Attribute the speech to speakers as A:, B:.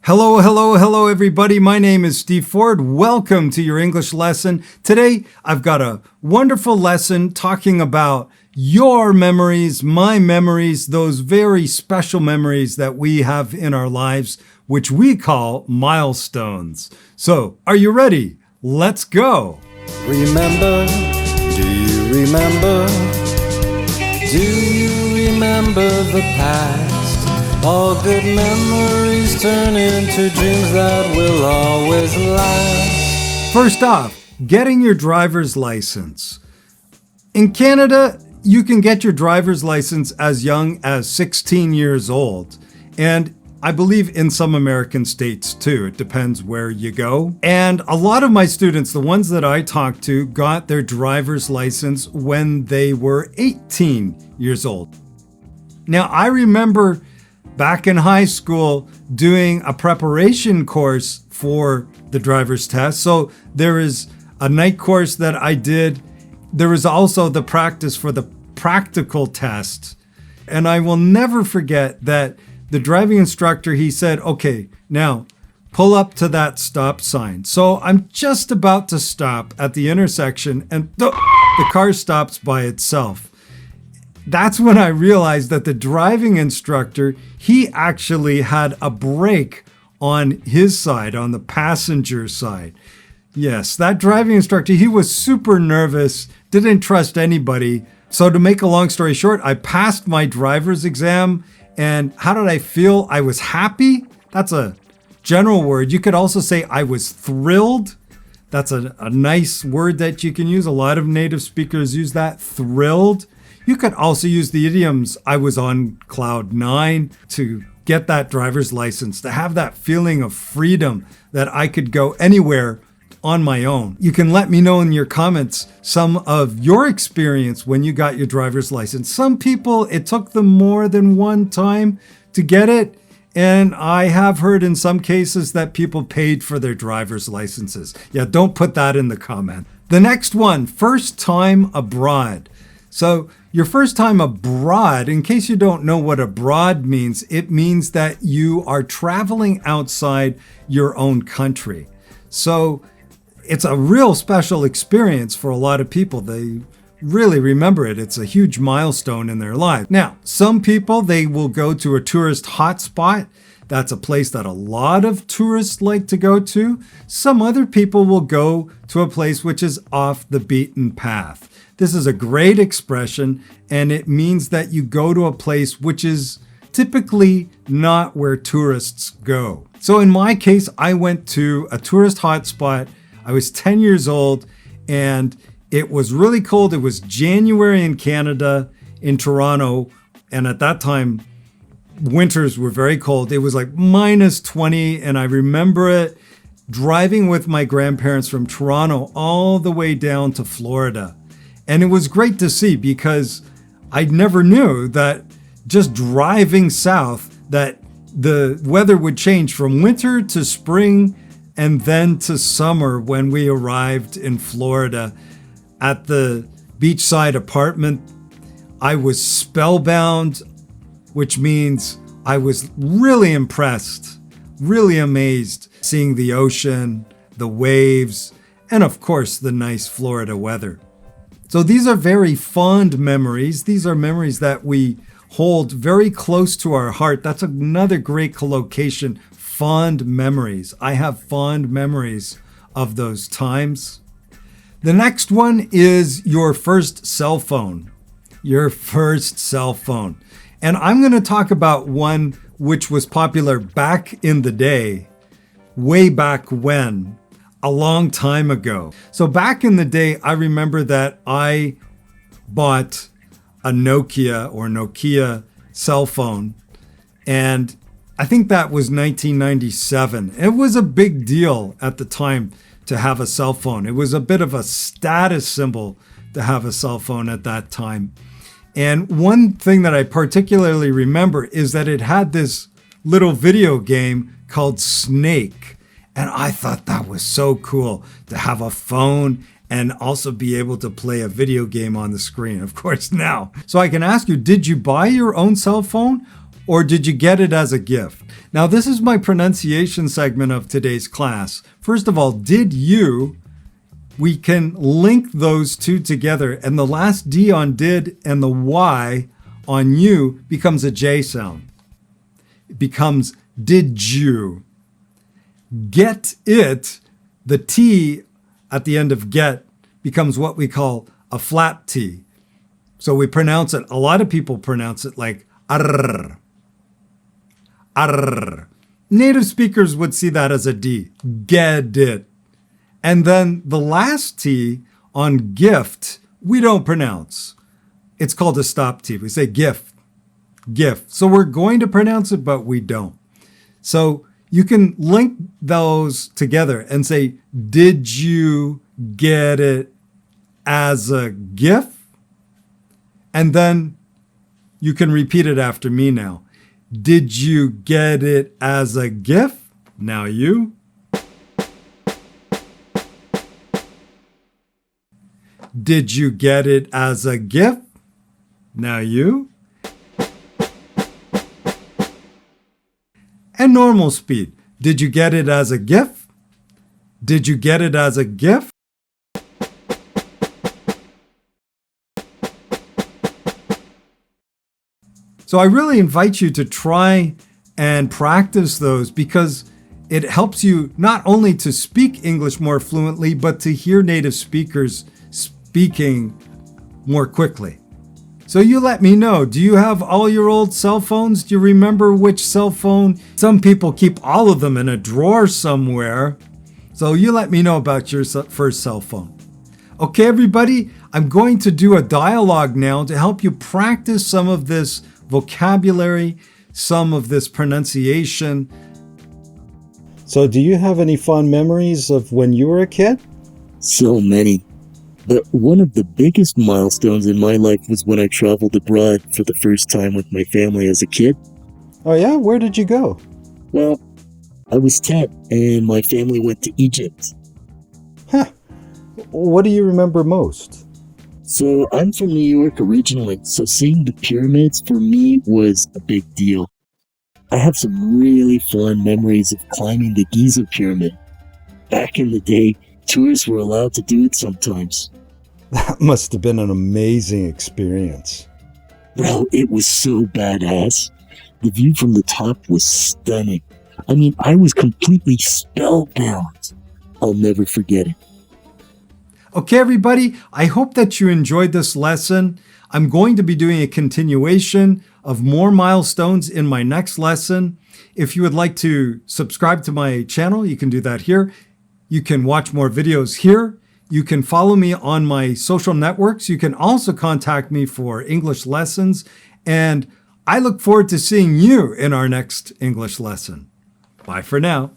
A: Hello, hello, hello, everybody. My name is Steve Ford. Welcome to your English lesson. Today, I've got a wonderful lesson talking about your memories, my memories, those very special memories that we have in our lives, which we call milestones. So, are you ready? Let's go.
B: Remember, do you remember? Do you remember the past? All good memories turn into dreams that will always last.
A: First off, getting your driver's license. In Canada, you can get your driver's license as young as 16 years old. And I believe in some American states too. It depends where you go. And a lot of my students, the ones that I talked to, got their driver's license when they were 18 years old. Now, I remember back in high school doing a preparation course for the driver's test. So there is a night course that I did. There was also the practice for the practical test. And I will never forget that the driving instructor, he said, okay, now pull up to that stop sign. So I'm just about to stop at the intersection and the car stops by itself. That's when I realized that the driving instructor, he actually had a brake on his side, on the passenger side. Yes, that driving instructor, he was super nervous, didn't trust anybody. So to make a long story short, I passed my driver's exam. And how did I feel? I was happy. That's a general word. You could also say I was thrilled. That's a nice word that you can use. A lot of native speakers use that, thrilled. You could also use the idioms, I was on cloud nine, to get that driver's license, to have that feeling of freedom that I could go anywhere on my own. You can let me know in your comments some of your experience when you got your driver's license. Some people, it took them more than one time to get it. And I have heard in some cases that people paid for their driver's licenses. Yeah, don't put that in the comment. The next one, first time abroad. So your first time abroad, in case you don't know what abroad means, it means that you are traveling outside your own country. So it's a real special experience for a lot of people. They really remember it. It's a huge milestone in their life. Now, some people, they will go to a tourist hotspot. That's a place that a lot of tourists like to go to. Some other people will go to a place which is off the beaten path. This is a great expression, and it means that you go to a place which is typically not where tourists go. So in my case, I went to a tourist hotspot. I was 10 years old, and it was really cold. It was January in Canada, in Toronto, and at that time, winters were very cold. It was like minus 20, and I remember it driving with my grandparents from Toronto all the way down to Florida. And it was great to see because I never knew that just driving south, that the weather would change from winter to spring and then to summer when we arrived in Florida at the beachside apartment. I was spellbound, which means I was really impressed, really amazed seeing the ocean, the waves, and of course the nice Florida weather. So these are very fond memories. These are memories that we hold very close to our heart. That's another great collocation, fond memories. I have fond memories of those times. The next one is your first cell phone. Your first cell phone. And I'm going to talk about one which was popular back in the day, way back when. A long time ago. So back in the day, I remember that I bought a Nokia cell phone. And I think that was 1997. It was a big deal at the time to have a cell phone. It was a bit of a status symbol to have a cell phone at that time. And one thing that I particularly remember is that it had this little video game called Snake. And I thought that was so cool to have a phone and also be able to play a video game on the screen, of course, now. So I can ask you, did you buy your own cell phone? or did you get it as a gift? Now, this is my pronunciation segment of today's class. First of all, did you? We can link those two together, and the last D on did and the Y on you becomes a J sound. It becomes did you. Get it, the T at the end of get becomes what we call a flat T. So we pronounce it, a lot of people pronounce it like arr. Arr. Native speakers would see that as a D. Get it. And then the last T on gift, we don't pronounce. It's called a stop T. We say gift, gift. So we're going to pronounce it, but we don't. So you can link those together and say, did you get it as a gift? And then you can repeat it after me now. Did you get it as a gift? Now you. Did you get it as a gift? Now you. And normal speed. Did you get it as a gift? Did you get it as a gift? So I really invite you to try and practice those because it helps you not only to speak English more fluently, but to hear native speakers speaking more quickly. So you let me know, do you have all your old cell phones? Do you remember which cell phone? Some people keep all of them in a drawer somewhere. So you let me know about your first cell phone. Okay, everybody, I'm going to do a dialogue now to help you practice some of this vocabulary, some of this pronunciation.
C: So do you have any fond memories of when you were a kid?
D: So many. But one of the biggest milestones in my life was when I traveled abroad for the first time with my family as a kid.
C: Oh yeah? Where did you go?
D: Well, I was 10 and my family went to Egypt.
C: Huh. What do you remember most?
D: So I'm from New York originally, so seeing the pyramids for me was a big deal. I have some really fond memories of climbing the Giza pyramid. Back in the day, tourists were allowed to do it sometimes.
C: That must have been an amazing experience.
D: Bro, it was so badass. The view from the top was stunning. I mean, I was completely spellbound. I'll never forget it.
A: Okay, everybody, I hope that you enjoyed this lesson. I'm going to be doing a continuation of more milestones in my next lesson. If you would like to subscribe to my channel, you can do that here. You can watch more videos here. You can follow me on my social networks. You can also contact me for English lessons. And I look forward to seeing you in our next English lesson. Bye for now.